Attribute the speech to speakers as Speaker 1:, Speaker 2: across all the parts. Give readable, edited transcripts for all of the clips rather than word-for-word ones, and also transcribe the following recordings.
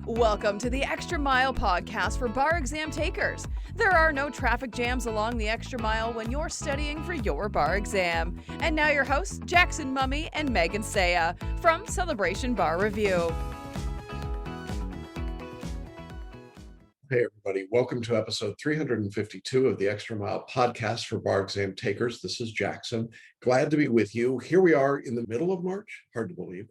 Speaker 1: Welcome to the Extra Mile podcast for bar exam takers. There are no traffic jams along the extra mile when you're studying for your bar exam. And now your hosts, Jackson Mummy and Megan Saya from Celebration Bar Review.
Speaker 2: Hey everybody, welcome to episode 352 of the Extra Mile podcast for bar exam takers. This is Jackson. Glad to be with you. Here we are in the middle of March, hard to believe.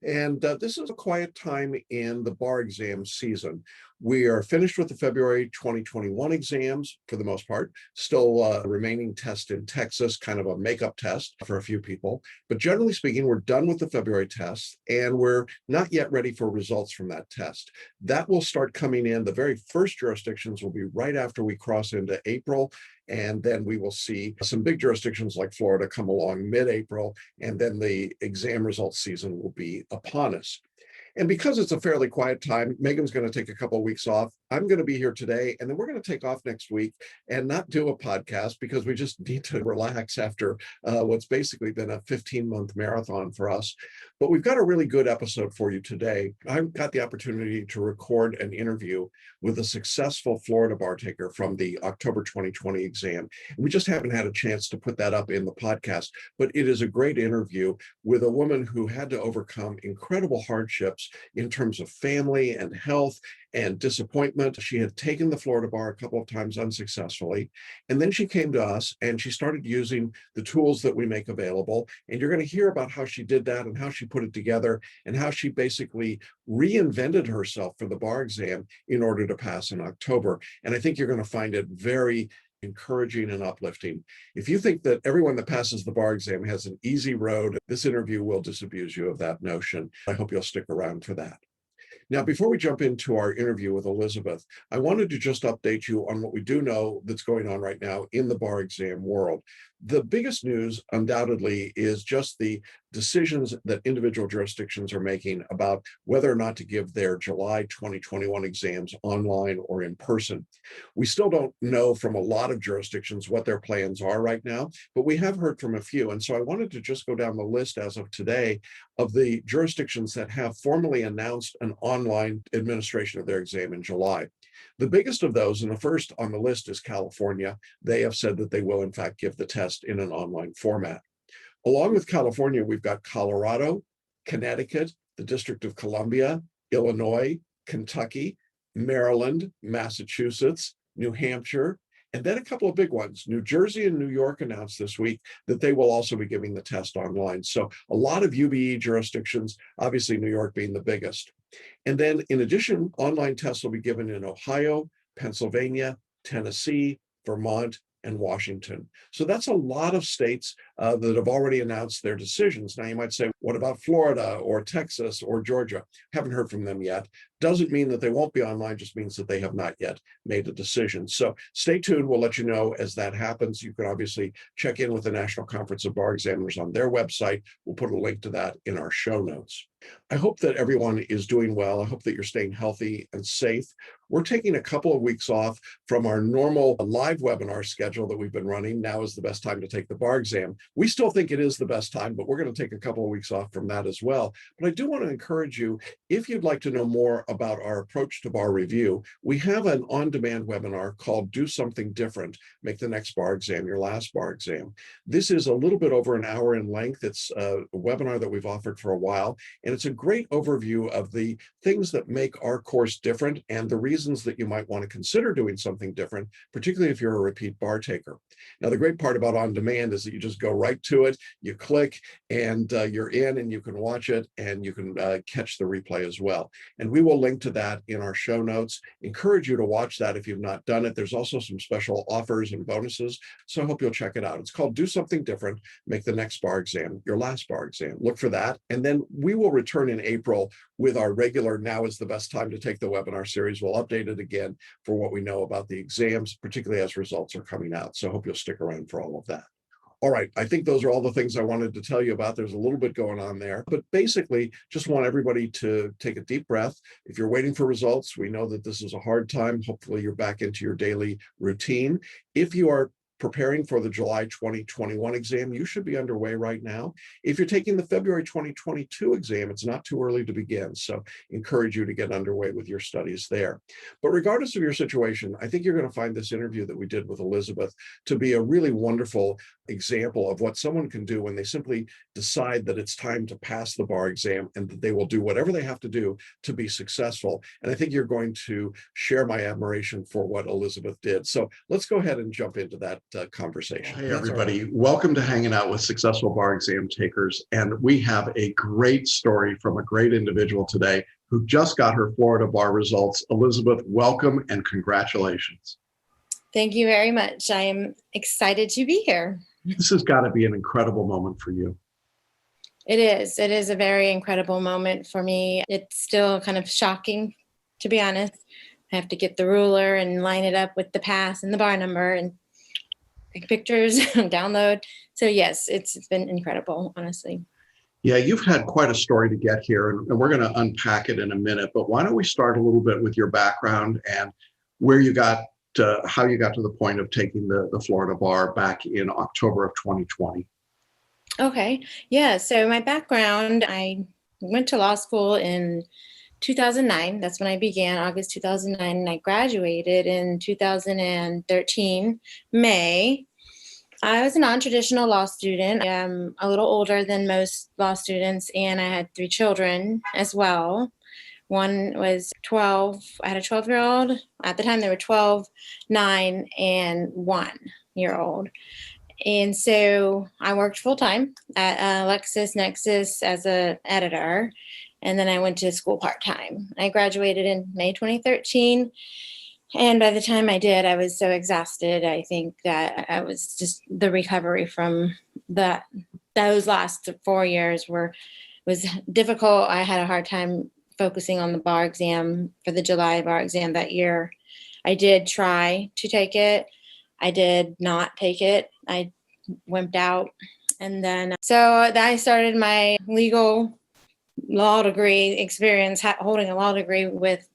Speaker 2: And this is a quiet time in the bar exam season. We are finished with the February 2021 exams for the most part. Still a remaining test in Texas, kind of a makeup test for a few people. But generally speaking, we're done with the February tests and we're not yet ready for results from that test. That will start coming in. The very first jurisdictions will be right after we cross into April. And then we will see some big jurisdictions like Florida come along mid-April, and then the exam results season will be upon us. And because it's a fairly quiet time, Megan's going to take a couple of weeks off. I'm going to be here today, and then we're going to take off next week and not do a podcast because we just need to relax after what's basically been a 15-month marathon for us. But we've got a really good episode for you today. I've got the opportunity to record an interview with a successful Florida bar taker from the October 2020 exam. We just haven't had a chance to put that up in the podcast, but it is a great interview with a woman who had to overcome incredible hardships in terms of family and health and disappointment. She had taken the Florida bar a couple of times unsuccessfully. And then she came to us and she started using the tools that we make available. And you're going to hear about how she did that and how she put it together and how she basically reinvented herself for the bar exam in order to pass in October. And I think you're going to find it very encouraging and uplifting. If you think that everyone that passes the bar exam has an easy road, this interview will disabuse you of that notion. I hope you'll stick around for that. Now, before we jump into our interview with Elisabeth, I wanted to just update you on what we do know that's going on right now in the bar exam world. The biggest news, undoubtedly, is just the decisions that individual jurisdictions are making about whether or not to give their July 2021 exams online or in person. We still don't know from a lot of jurisdictions what their plans are right now, but we have heard from a few. And so I wanted to just go down the list as of today of the jurisdictions that have formally announced an online administration of their exam in July. The biggest of those, and the first on the list, is California. They have said that they will, in fact, give the test in an online format. Along with California, we've got Colorado, Connecticut, the District of Columbia, Illinois, Kentucky, Maryland, Massachusetts, New Hampshire, and then a couple of big ones. New Jersey and New York announced this week that they will also be giving the test online. So a lot of UBE jurisdictions, obviously New York being the biggest. And then in addition, online tests will be given in Ohio, Pennsylvania, Tennessee, Vermont, and Washington. So that's a lot of states that have already announced their decisions. Now you might say, what about Florida or Texas or Georgia? Haven't heard from them yet. Doesn't mean that they won't be online, just means that they have not yet made a decision. So stay tuned. We'll let you know as that happens. You can obviously check in with the National Conference of Bar Examiners on their website. We'll put a link to that in our show notes. I hope that everyone is doing well. I hope that you're staying healthy and safe. We're taking a couple of weeks off from our normal live webinar schedule that we've been running. Now is the best time to take the bar exam. We still think it is the best time, but we're going to take a couple of weeks off from that as well. But I do want to encourage you, if you'd like to know more about our approach to bar review, we have an on-demand webinar called Do Something Different, Make the Next Bar Exam Your Last Bar Exam. This is a little bit over an hour in length. It's a webinar that we've offered for a while, and it's a great overview of the things that make our course different and the reasons that you might want to consider doing something different, particularly if you're a repeat bar taker. Now, the great part about on-demand is that you just go right to it, you click, and you're in, and you can watch it, and you can catch the replay as well. And we will link to that in our show notes. Encourage you to watch that if you've not done it. There's also some special offers and bonuses, so I hope you'll check it out. It's called Do Something Different, Make the Next Bar Exam Your Last Bar Exam. Look for that, and then we will return in April with our regular Now is the Best Time to Take the Webinar series. We'll update it again for what we know about the exams, particularly as results are coming out. So I hope you'll stick around for all of that. All right, I think those are all the things I wanted to tell you about. There's a little bit going on there, but basically just want everybody to take a deep breath. If you're waiting for results, we know that this is a hard time. Hopefully you're back into your daily routine. If you are preparing for the July 2021 exam, you should be underway right now. If you're taking the February 2022 exam, it's not too early to begin. So encourage you to get underway with your studies there. But regardless of your situation, I think you're going to find this interview that we did with Elisabeth to be a really wonderful example of what someone can do when they simply decide that it's time to pass the bar exam and that they will do whatever they have to do to be successful. And I think you're going to share my admiration for what Elisabeth did. So let's go ahead and jump into that conversation. Hey, everybody. Welcome to Hanging Out with Successful Bar Exam Takers. And we have a great story from a great individual today who just got her Florida bar results. Elisabeth, welcome and congratulations.
Speaker 3: Thank you very much. I am excited to be here.
Speaker 2: This has got to be an incredible moment for you.
Speaker 3: It is. It is a very incredible moment for me. It's still kind of shocking, to be honest. I have to get the ruler and line it up with the pass and the bar number and take pictures and download. So yes, it's been incredible, honestly.
Speaker 2: Yeah, you've had quite a story to get here, and we're going to unpack it in a minute. But why don't we start a little bit with your background and where you got to, how you got to the point of taking the Florida bar back in October of 2020.
Speaker 3: Okay. Yeah. So my background, I went to law school in 2009. That's when I began, August 2009. And I graduated in 2013, May. I was a non-traditional law student. I'm a little older than most law students, and I had 3 children as well. One was 12. I had a 12-year-old. At the time, they were 12, 9, and 1-year-old. And so I worked full-time at LexisNexis as an editor, and then I went to school part-time. I graduated in May 2013, and by the time I did, I was so exhausted. I think that I was just the recovery from those last 4 years was difficult. I had a hard time focusing on the bar exam for the July bar exam that year. I did try to take it. I did not take it. I wimped out. And then, so I started my legal law degree experience, holding a law degree with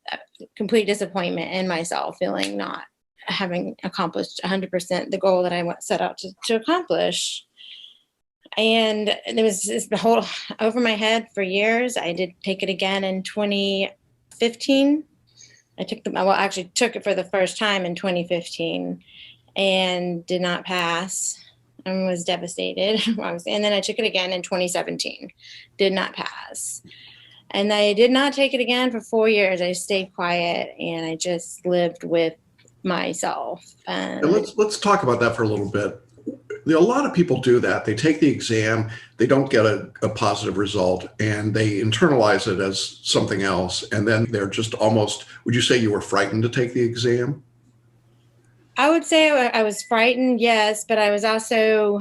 Speaker 3: complete disappointment in myself, feeling not having accomplished 100% the goal that I set out to accomplish. And there was this whole over my head for years. I did take it again in 2015. I took it for the first time in 2015 and did not pass and was devastated. And then I took it again in 2017, did not pass. And I did not take it again for 4 years. I stayed quiet and I just lived with myself.
Speaker 2: And let's talk about that for a little bit. A lot of people do that. They take the exam, they don't get a positive result, and they internalize it as something else. And then they're just almost, would you say you were frightened to take the exam?
Speaker 3: I would say I was frightened, yes, but I was also,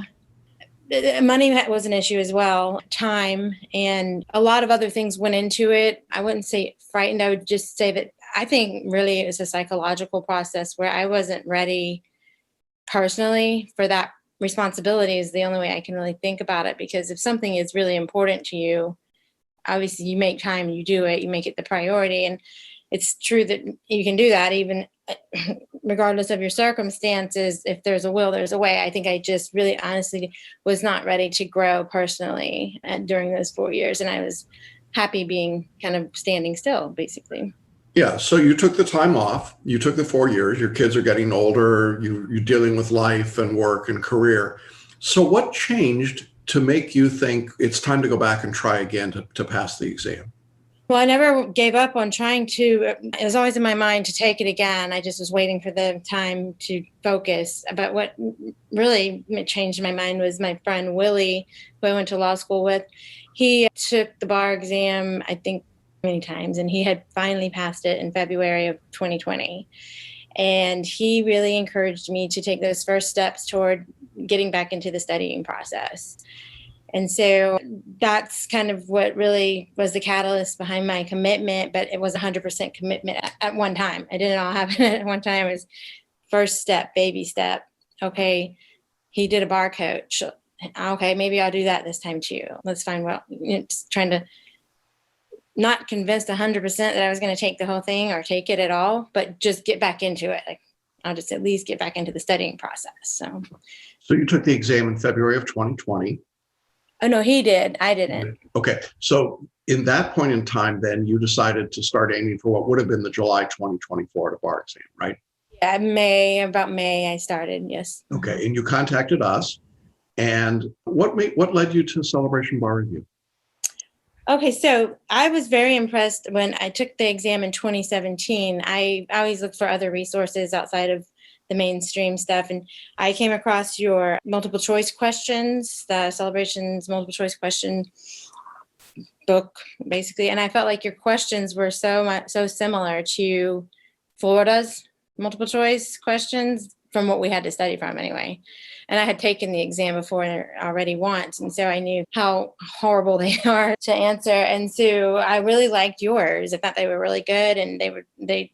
Speaker 3: money was an issue as well, time, and a lot of other things went into it. I wouldn't say frightened. I would just say that I think really it was a psychological process where I wasn't ready personally for that responsibility is the only way I can really think about it. Because if something is really important to you, obviously you make time, you do it, you make it the priority. And it's true that you can do that even regardless of your circumstances. If there's a will, there's a way. I think I just really honestly was not ready to grow personally during those 4 years. And I was happy being kind of standing still, basically.
Speaker 2: Yeah. So you took the time off, you took the 4 years, your kids are getting older, you're dealing with life and work and career. So what changed to make you think it's time to go back and try again to pass the exam?
Speaker 3: Well, I never gave up on trying to. It was always in my mind to take it again. I just was waiting for the time to focus. But what really changed my mind was my friend Willie, who I went to law school with. He took the bar exam, I think, many times, and he had finally passed it in February of 2020. And he really encouraged me to take those first steps toward getting back into the studying process. And so that's kind of what really was the catalyst behind my commitment, but it was 100% commitment at one time. It didn't all happen at one time. It was first step, baby step. Okay, he did a bar coach. Okay, maybe I'll do that this time too. Let's find just trying to not convinced 100% that I was going to take the whole thing or take it at all, but just get back into it. Like, I'll just at least get back into the studying process.
Speaker 2: So you took the exam in February of 2020.
Speaker 3: Oh, no, he did. I didn't.
Speaker 2: Okay. So in that point in time, then you decided to start aiming for what would have been the July 2020 Florida bar exam, right?
Speaker 3: Yeah, about May I started, yes.
Speaker 2: Okay. And you contacted us. And what led you to Celebration Bar Review?
Speaker 3: Okay, so I was very impressed when I took the exam in 2017. I always look for other resources outside of the mainstream stuff. And I came across your multiple choice questions, the Celebration's multiple choice question book, basically. And I felt like your questions were so similar to Florida's multiple choice questions from what we had to study from anyway. And I had taken the exam before already once. And so I knew how horrible they are to answer. And so I really liked yours. I thought they were really good, and they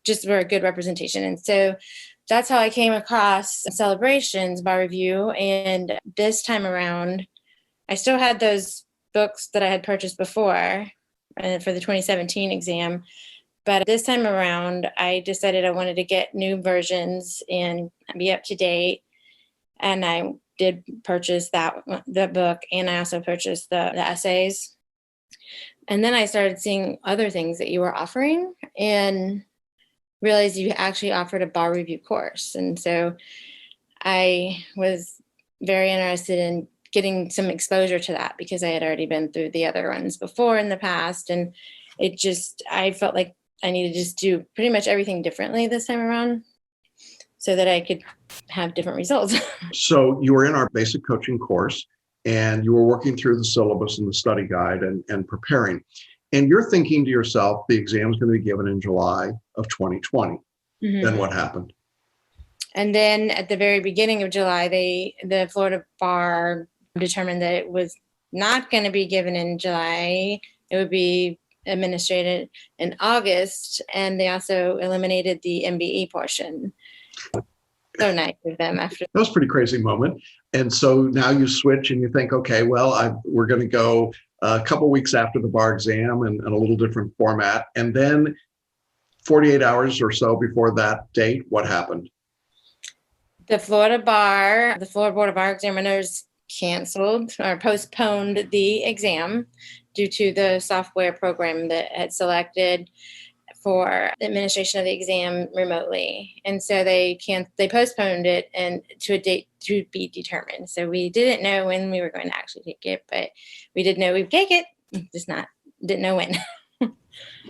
Speaker 3: just were a good representation. And so that's how I came across Celebrations Bar Review. And this time around, I still had those books that I had purchased before for the 2017 exam. But this time around, I decided I wanted to get new versions and be up to date. And I did purchase the book, and I also purchased the essays. And then I started seeing other things that you were offering and realized you actually offered a bar review course. And so I was very interested in getting some exposure to that because I had already been through the other ones before in the past. And I felt like I needed to just do pretty much everything differently this time around so that I could have different results.
Speaker 2: So you were in our basic coaching course, and you were working through the syllabus and the study guide and preparing. And you're thinking to yourself, the exam is going to be given in July of 2020. Mm-hmm. Then what happened?
Speaker 3: And then at the very beginning of July, the Florida Bar determined that it was not going to be given in July. It would be administrated in August, and they also eliminated the MBE portion. So nice of them. After
Speaker 2: that was a pretty crazy moment. And so now you switch and you think, okay, well, we're going to go a couple weeks after the bar exam and a little different format. And then 48 hours or so before that date, what happened?
Speaker 3: The Florida Board of Bar Examiners canceled or postponed the exam due to the software program that had selected for administration of the exam remotely. And so they postponed it and to a date to be determined. So we didn't know when we were going to actually take it, but we did know we'd take it, didn't know when.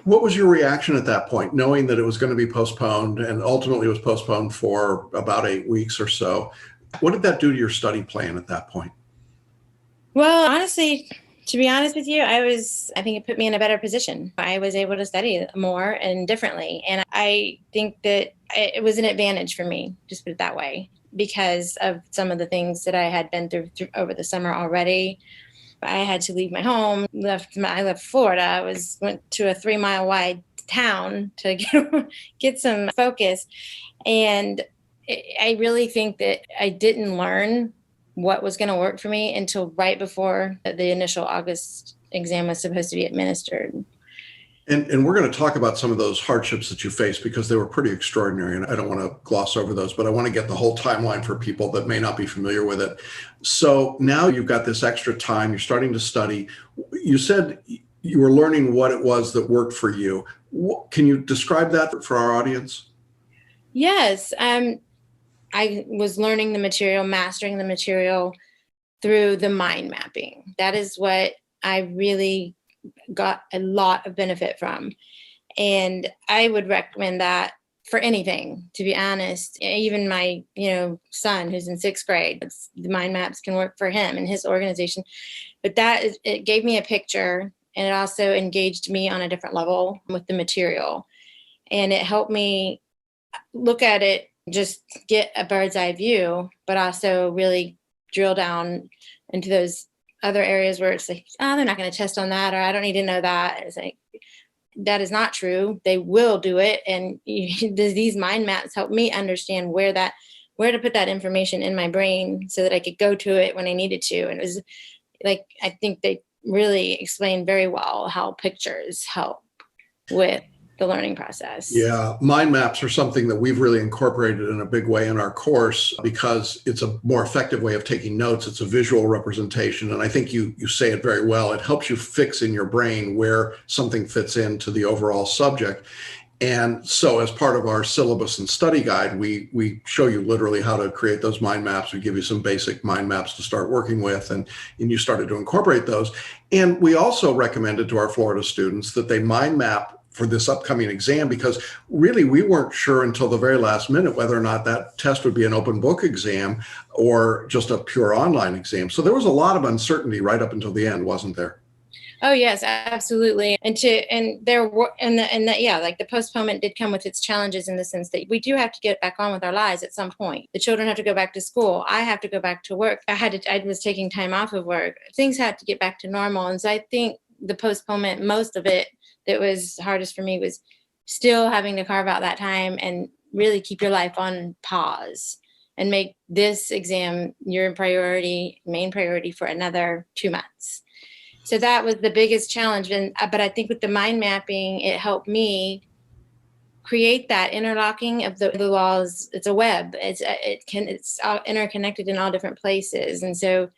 Speaker 2: What was your reaction at that point, knowing that it was going to be postponed and ultimately was postponed for about 8 weeks or so? What did that do to your study plan at that point?
Speaker 3: Well, honestly, to be honest with you, I think it put me in a better position. I was able to study more and differently. And I think that it was an advantage for me, just put it that way, because of some of the things that I had been through over the summer already. I had to leave my home, I left Florida. Went to a 3-mile wide town to get some focus. And I really think that I didn't learn what was going to work for me until right before the initial August exam was supposed to be administered.
Speaker 2: And we're going to talk about some of those hardships that you faced because they were pretty extraordinary, and I don't want to gloss over those, but I want to get the whole timeline for people that may not be familiar with it. So now you've got this extra time, you're starting to study. You said you were learning what it was that worked for you. Can you describe that for our audience?
Speaker 3: Yes. I was learning the material, mastering the material through the mind mapping. That is what I really got a lot of benefit from. And I would recommend that for anything, to be honest. Even my, son who's in 6th grade, the mind maps can work for him and his organization. But it gave me a picture, and it also engaged me on a different level with the material. And it helped me look at it, just get a bird's eye view, but also really drill down into those other areas where it's like, oh, they're not going to test on that, or I don't need to know that. It's like, that is not true. They will do it. And these mind maps help me understand where to put that information in my brain so that I could go to it when I needed to. And it was like, I think they really explained very well how pictures help with the learning process.
Speaker 2: Yeah, mind maps are something that we've really incorporated in a big way in our course because it's a more effective way of taking notes. It's a visual representation. And I think you say it very well. It helps you fix in your brain where something fits into the overall subject. And so as part of our syllabus and study guide, we show you literally how to create those mind maps. We give you some basic mind maps to start working with, and you started to incorporate those. And we also recommended to our Florida students that they mind map for this upcoming exam, because really we weren't sure until the very last minute whether or not that test would be an open book exam or just a pure online exam. So there was a lot of uncertainty right up until the end, wasn't there?
Speaker 3: Oh yes, absolutely. Yeah, like the postponement did come with its challenges in the sense that we do have to get back on with our lives at some point. The children have to go back to school. I have to go back to work. I was taking time off of work. Things had to get back to normal. And so I think the postponement, most of it that was hardest for me was still having to carve out that time and really keep your life on pause and make this exam your main priority for another 2 months. So that was the biggest challenge. But I think with the mind mapping, it helped me create that interlocking of the walls. It's a web. It's all interconnected in all different places. And so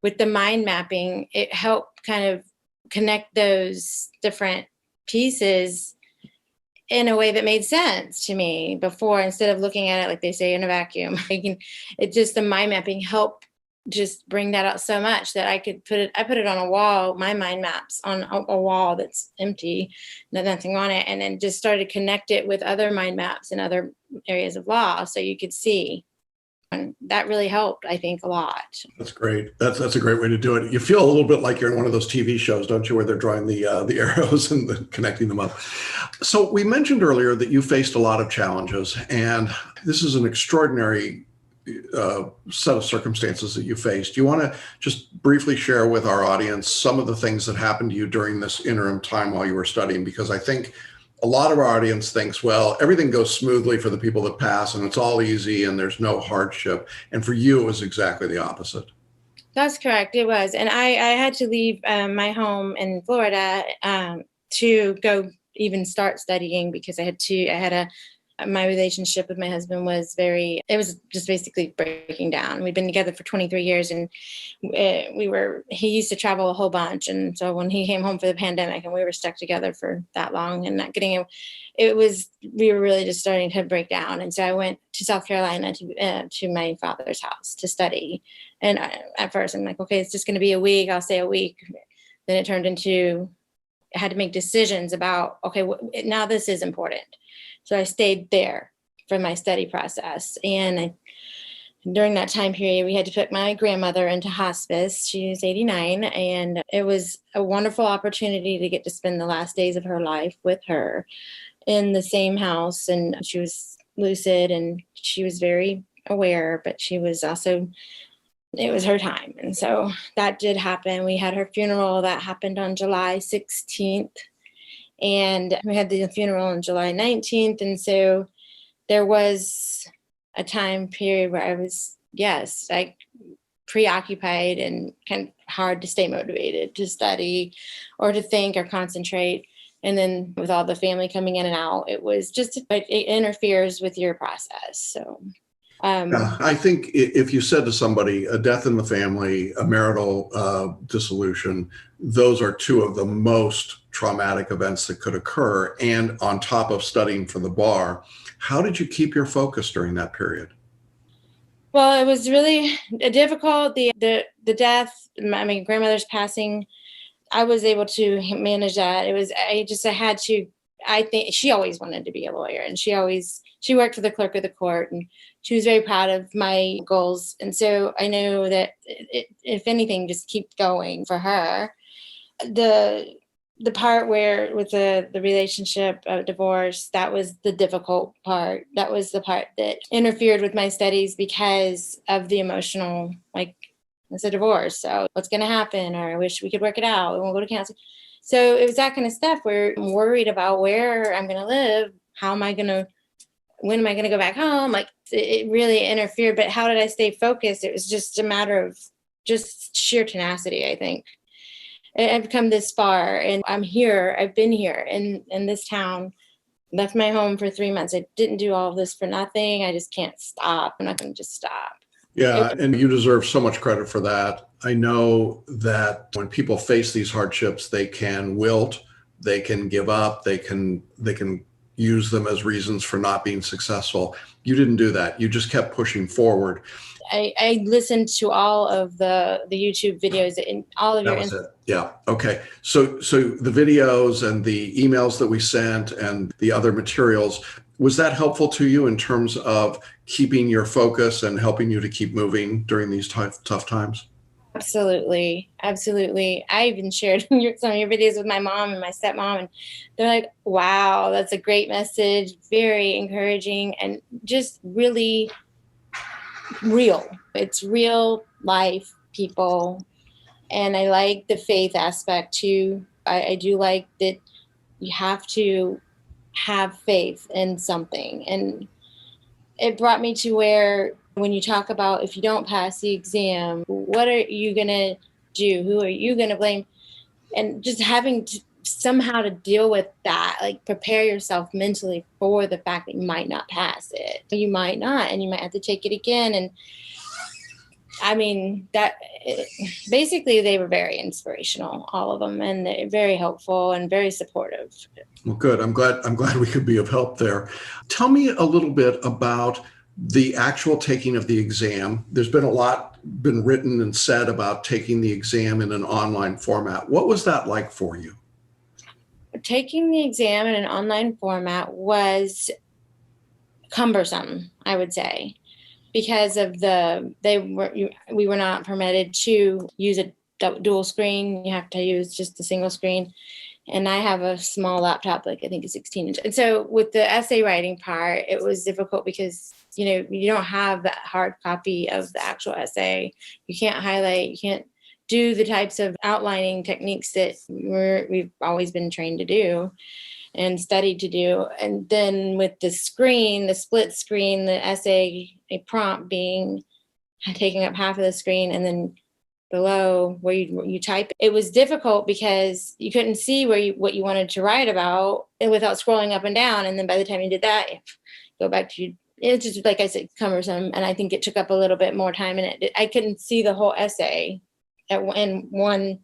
Speaker 3: with the mind mapping, it helped kind of connect those different pieces in a way that made sense to me before, instead of looking at it like they say in a vacuum. The mind mapping helped just bring that out so much that I put it on a wall, my mind maps on a wall that's empty, nothing on it, and then just started to connect it with other mind maps in other areas of law so you could see. And that really helped, I think, a lot.
Speaker 2: That's great. That's a great way to do it. You feel a little bit like you're in one of those TV shows, don't you, where they're drawing the arrows and connecting them up. So we mentioned earlier that you faced a lot of challenges, and this is an extraordinary set of circumstances that you faced. Do you want to just briefly share with our audience some of the things that happened to you during this interim time while you were studying? Because I think a lot of our audience thinks, well, everything goes smoothly for the people that pass and it's all easy and there's no hardship. And for you, it was exactly the opposite.
Speaker 3: That's correct. It was. And I had to leave my home in Florida to go even start studying because my relationship with my husband it was just basically breaking down. We'd been together for 23 years and he used to travel a whole bunch. And so when he came home for the pandemic and we were stuck together for that long and not getting we were really just starting to break down. And so I went to South Carolina to my father's house to study. And at first I'm like, okay, it's just going to be a week. I'll stay a week. Then it turned into, I had to make decisions about, okay, now this is important. So I stayed there for my study process. And during that time period, we had to put my grandmother into hospice. She was 89. And it was a wonderful opportunity to get to spend the last days of her life with her in the same house. And she was lucid and she was very aware, but she was also, it was her time. And so that did happen. We had her funeral that happened on July 16th. And we had the funeral on July 19th. And so there was a time period where I was, like preoccupied and kind of hard to stay motivated to study or to think or concentrate. And then with all the family coming in and out, it was just, it interferes with your process. So
Speaker 2: I think if you said to somebody, a death in the family, a marital dissolution, those are two of the most traumatic events that could occur. And on top of studying for the bar, how did you keep your focus during that period?
Speaker 3: Well, it was really difficult. The death, my grandmother's passing, I was able to manage that. I think she always wanted to be a lawyer, and she worked for the clerk of the court, and she was very proud of my goals. And so I know that if anything, just keep going for her. The part where with the relationship divorce, that was the difficult part. That was the part that interfered with my studies because of the emotional, like it's a divorce. So what's going to happen? Or I wish we could work it out. We won't go to counseling. So it was that kind of stuff where I'm worried about where I'm going to live. When am I going to go back home? Like it really interfered. But how did I stay focused? It was just a matter of just sheer tenacity, I think. I've come this far and I'm here. I've been here in this town left my home for 3 months. I didn't do all of this for nothing. I just can't stop. I'm not going to just stop.
Speaker 2: Yeah, and you deserve so much credit for that. I know that when people face these hardships, they can wilt, they can give up, they can use them as reasons for not being successful. You didn't do that. You just kept pushing forward.
Speaker 3: I listened to all of the YouTube videos and all of
Speaker 2: That
Speaker 3: your.
Speaker 2: was it. Yeah. Okay. So the videos and the emails that we sent and the other materials, was that helpful to you in terms of keeping your focus and helping you to keep moving during these tough times?
Speaker 3: Absolutely. Absolutely. I even shared some of your videos with my mom and my stepmom, and they're like, wow, that's a great message. Very encouraging and just really real. It's real life people. And I like the faith aspect too. I do like that you have to have faith in something. And it brought me to where when you talk about if you don't pass the exam, what are you going to do? Who are you going to blame? And just having to somehow to deal with that, like prepare yourself mentally for the fact that you might not pass it. You might not, and you might have to take it again. And I mean, basically they were very inspirational, all of them, and they're very helpful and very supportive.
Speaker 2: Well, good. I'm glad we could be of help there. Tell me a little bit about the actual taking of the exam. There's been a lot been written and said about taking the exam in an online format. What was that like for you?
Speaker 3: Taking the exam in an online format was cumbersome, I would say, because of we were not permitted to use a dual screen. You have to use just a single screen. And I have a small laptop, like I think it's 16 inch. And so with the essay writing part, it was difficult because, you don't have that hard copy of the actual essay. You can't highlight, you can't do the types of outlining techniques that we've always been trained to do and studied to do. And then with the screen, the split screen, the essay, a prompt being taking up half of the screen, and then below where you type, it was difficult because you couldn't see what you wanted to write about without scrolling up and down. And then by the time you did that, go back to it's just, like I said, cumbersome. And I think it took up a little bit more time, and I couldn't see the whole essay in one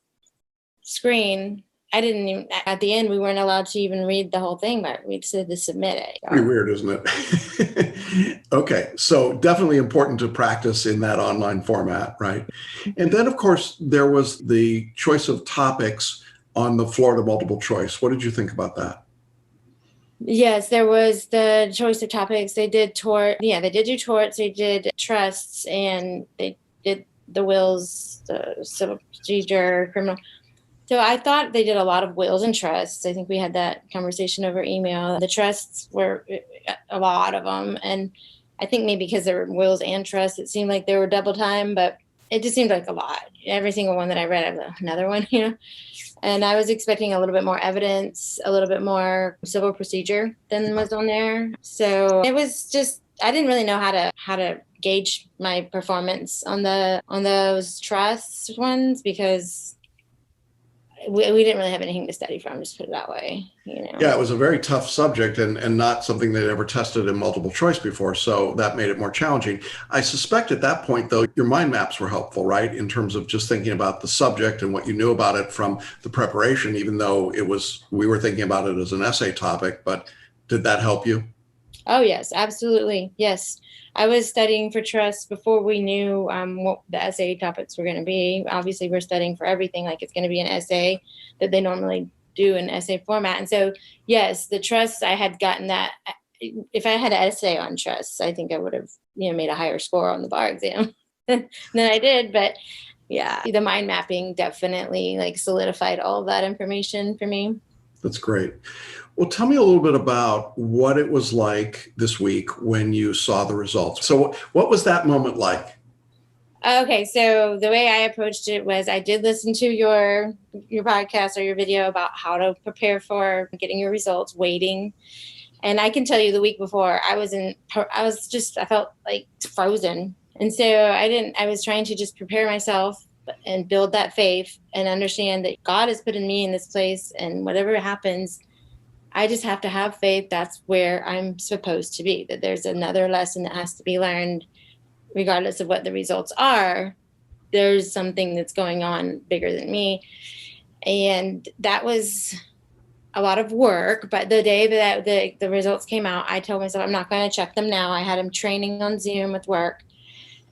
Speaker 3: screen. I didn't even, at the end, we weren't allowed to even read the whole thing, but we just had to submit it.
Speaker 2: Pretty weird, isn't it? Okay, so definitely important to practice in that online format, right? And then, of course, there was the choice of topics on the Florida multiple choice. What did you think about that?
Speaker 3: Yes, there was the choice of topics. They did tort. Yeah, they did do torts. They did trusts, and they did the wills, the civil procedure, criminal. So I thought they did a lot of wills and trusts. I think we had that conversation over email. The trusts were a lot of them. And I think maybe because there were wills and trusts, it seemed like they were double time, but it just seemed like a lot. Every single one that I read, I have another one, And I was expecting a little bit more evidence, a little bit more civil procedure than was on there. So it was just, I didn't really know how to gauge my performance on those trusts ones, because we didn't really have anything to study from, just put it that way.
Speaker 2: Yeah, it was a very tough subject and not something they'd ever tested in multiple choice before. So that made it more challenging. I suspect at that point, though, your mind maps were helpful, right? In terms of just thinking about the subject and what you knew about it from the preparation, even though we were thinking about it as an essay topic. But did that help you?
Speaker 3: Oh, yes, absolutely. Yes. I was studying for trusts before we knew what the essay topics were going to be. Obviously, we're studying for everything like it's going to be an essay that they normally do in essay format. And so, yes, the trusts, I had gotten that. If I had an essay on trusts, I think I would have made a higher score on the bar exam than I did. But yeah, the mind mapping definitely solidified all of that information for me.
Speaker 2: That's great. Well, tell me a little bit about what it was like this week when you saw the results. So what was that moment like?
Speaker 3: Okay, so the way I approached it was I did listen to your podcast or your video about how to prepare for getting your results, waiting. And I can tell you the week before I felt like frozen. And so I was trying to just prepare myself and build that faith and understand that God has put in me in this place, and whatever happens, I just have to have faith. That's where I'm supposed to be, that there's another lesson that has to be learned, regardless of what the results are. There's something that's going on bigger than me. And that was a lot of work. But the day that the results came out, I told myself, I'm not going to check them now. I had them training on Zoom with work.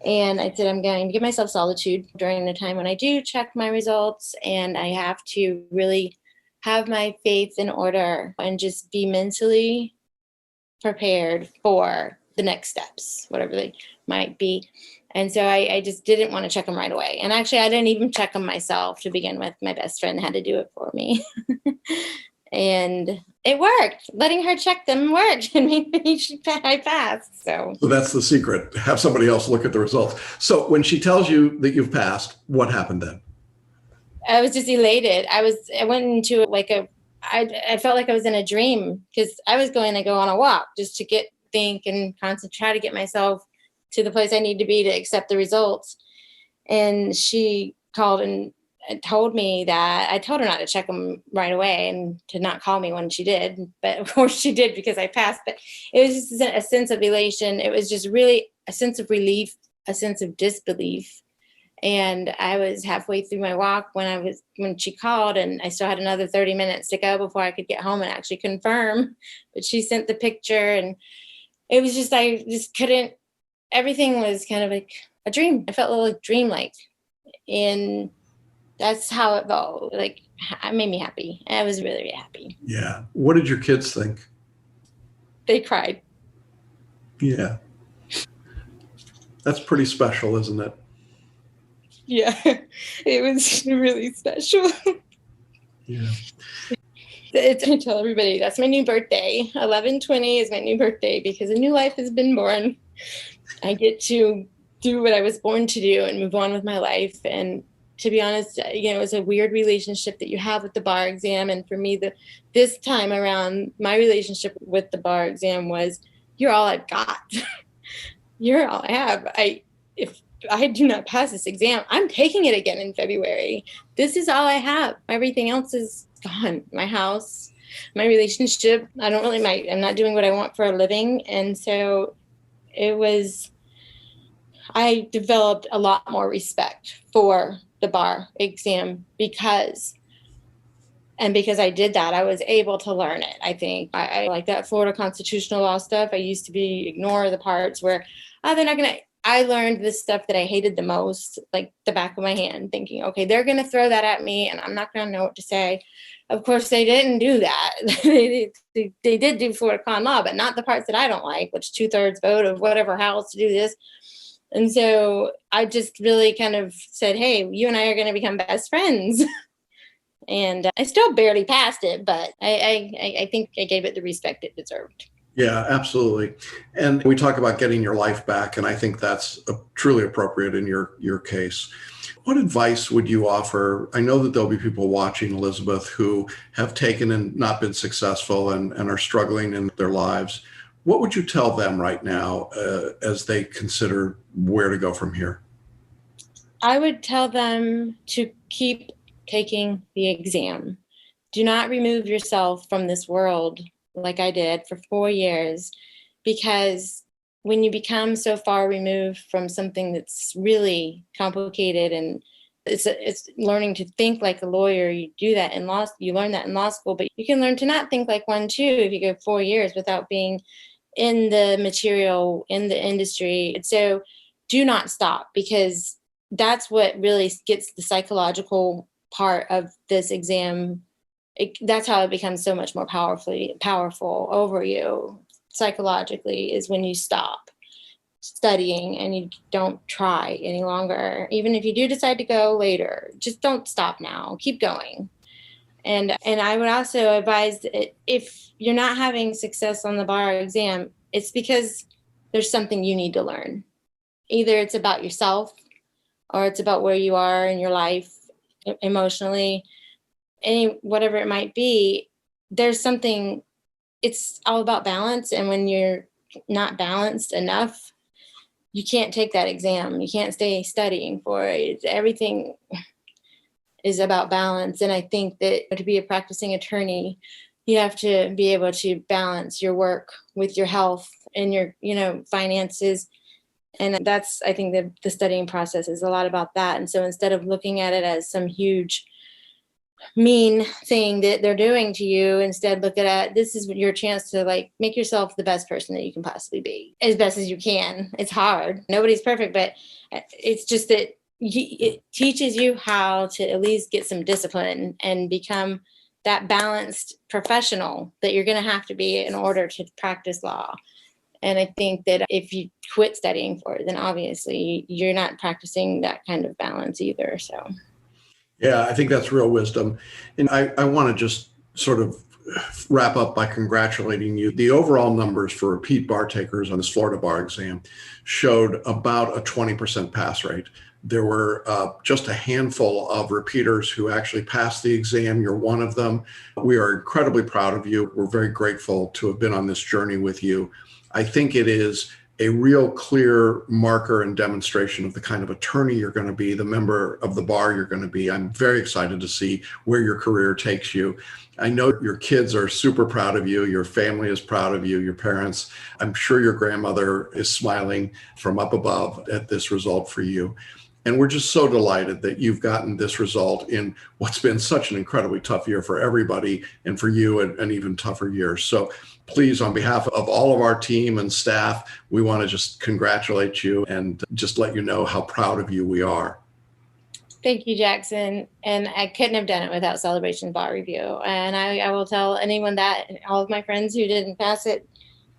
Speaker 3: And I said, I'm going to give myself solitude during the time when I do check my results. And I have to really have my faith in order and just be mentally prepared for the next steps, whatever they might be. And so I just didn't want to check them right away. And actually, I didn't even check them myself to begin with. My best friend had to do it for me. And it worked. Letting her check them worked and made me, I passed. So
Speaker 2: that's the secret. Have somebody else look at the results. So when she tells you that you've passed, what happened then?
Speaker 3: I was just elated. I went into I felt like I was in a dream, because I was going to go on a walk just to think and concentrate, try to get myself to the place I need to be to accept the results. And she called and told me that I told her not to check them right away and to not call me when she did. But of course she did, because I passed. But it was just a sense of elation. It was just really a sense of relief, a sense of disbelief. And I was halfway through my walk when she called, and I still had another 30 minutes to go before I could get home and actually confirm. But she sent the picture, and it was just, I just couldn't, everything was kind of like a dream. I felt a little dreamlike. And that's how it felt. Like, it made me happy. I was really, really happy.
Speaker 2: Yeah. What did your kids think?
Speaker 3: They cried.
Speaker 2: Yeah. That's pretty special, isn't it?
Speaker 3: Yeah, it was really special.
Speaker 2: Yeah.
Speaker 3: I tell everybody that's my new birthday. 11/20 is my new birthday, because a new life has been born. I get to do what I was born to do and move on with my life. And to be honest, it was a weird relationship that you have with the bar exam. And for me, this time around, my relationship with the bar exam was, you're all I've got. You're all I have. If I do not pass this exam, I'm taking it again in February. This is all I have. Everything else is gone. My house, my relationship. I'm not doing what I want for a living. And so I developed a lot more respect for the bar exam because I did that, I was able to learn it. I think I like that Florida constitutional law stuff. I used to ignore the parts where, they're not going to, I learned this stuff that I hated the most, like the back of my hand, thinking, okay, they're going to throw that at me and I'm not going to know what to say. Of course, they didn't do that. they did do Florida con law, but not the parts that I don't like, which 2/3 vote of whatever house to do this. And so I just really kind of said, hey, you and I are going to become best friends. And I still barely passed it, but I think I gave it the respect it deserved.
Speaker 2: Yeah, absolutely. And we talk about getting your life back, and I think that's truly appropriate in your case. What advice would you offer? I know that there'll be people watching, Elisabeth, who have taken and not been successful and are struggling in their lives. What would you tell them right now as they consider where to go from here?
Speaker 3: I would tell them to keep taking the exam. Do not remove yourself from this world like I did for 4 years, because when you become so far removed from something that's really complicated, and it's learning to think like a lawyer, you do that in law, you learn that in law school, but you can learn to not think like one too if you go 4 years without being in the material, in the industry. So do not stop, because that's what really gets the psychological part of this exam. That's how it becomes so much more powerful over you psychologically, is when you stop studying and you don't try any longer. Even if you do decide to go later, just don't stop now. Keep going. And I would also advise that if you're not having success on the bar exam, it's because there's something you need to learn. Either it's about yourself, or it's about where you are in your life emotionally, whatever it might be. There's something, it's all about balance. And when you're not balanced enough, you can't take that exam. You can't stay studying for it. Everything is about balance. And I think that to be a practicing attorney, you have to be able to balance your work with your health and your, finances. And that's, I think the studying process is a lot about that. And so instead of looking at it as some huge mean thing that they're doing to you, instead look at it, this is your chance to like make yourself the best person that you can possibly be as best as you can. It's hard. Nobody's perfect, but it's just that it teaches you how to at least get some discipline and become that balanced professional that you're going to have to be in order to practice law. And I think that if you quit studying for it, then obviously you're not practicing that kind of balance either. So,
Speaker 2: yeah, I think that's real wisdom. And I want to just sort of wrap up by congratulating you. The overall numbers for repeat bar takers on this Florida bar exam showed about a 20% pass rate. There were just a handful of repeaters who actually passed the exam. You're one of them. We are incredibly proud of you. We're very grateful to have been on this journey with you. I think it is a real clear marker and demonstration of the kind of attorney you're going to be, the member of the bar you're going to be. I'm very excited to see where your career takes you. I know your kids are super proud of you. Your family is proud of you, your parents. I'm sure your grandmother is smiling from up above at this result for you. And we're just so delighted that you've gotten this result in what's been such an incredibly tough year for everybody, and for you an even tougher year. So please, on behalf of all of our team and staff, we want to just congratulate you and just let you know how proud of you we are.
Speaker 3: thank you, Jackson. And I couldn't have done it without Celebration Bar Review. And I will tell anyone that, all of my friends who didn't pass it,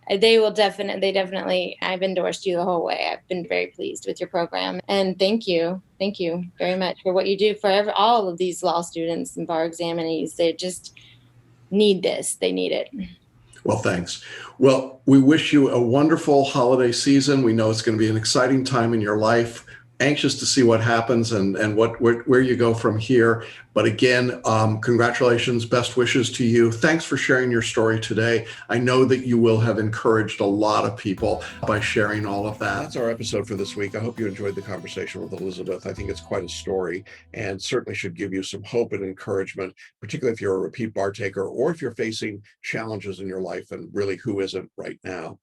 Speaker 3: they definitely, I've endorsed you the whole way. I've been very pleased with your program. And thank you very much for what you do for all of these law students and bar examinees. They just need this. They need it.
Speaker 2: Well, thanks. Well, we wish you a wonderful holiday season. We know it's going to be an exciting time in your life. Anxious to see what happens and where you go from here. But again, congratulations, best wishes to you. Thanks for sharing your story today. I know that you will have encouraged a lot of people by sharing all of that. That's our episode for this week. I hope you enjoyed the conversation with Elisabeth. I think it's quite a story and certainly should give you some hope and encouragement, particularly if you're a repeat bar taker or if you're facing challenges in your life, and really who isn't right now.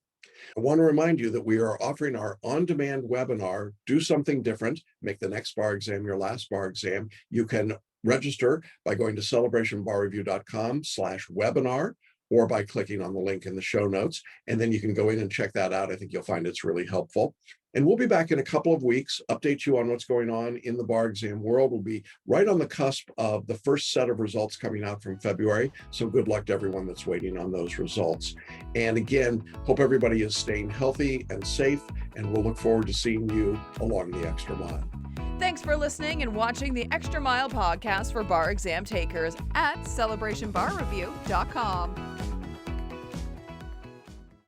Speaker 2: I want to remind you that we are offering our on-demand webinar, Do Something Different, Make the Next Bar Exam Your Last Bar Exam. You can register by going to celebrationbarreview.com/webinar or by clicking on the link in the show notes. And then you can go in and check that out. I think you'll find it's really helpful. And we'll be back in a couple of weeks, update you on what's going on in the bar exam world. We'll be right on the cusp of the first set of results coming out from February. So good luck to everyone that's waiting on those results. And again, hope everybody is staying healthy and safe, and we'll look forward to seeing you along the extra mile.
Speaker 1: Thanks for listening and watching the Extra Mile podcast for bar exam takers at celebrationbarreview.com.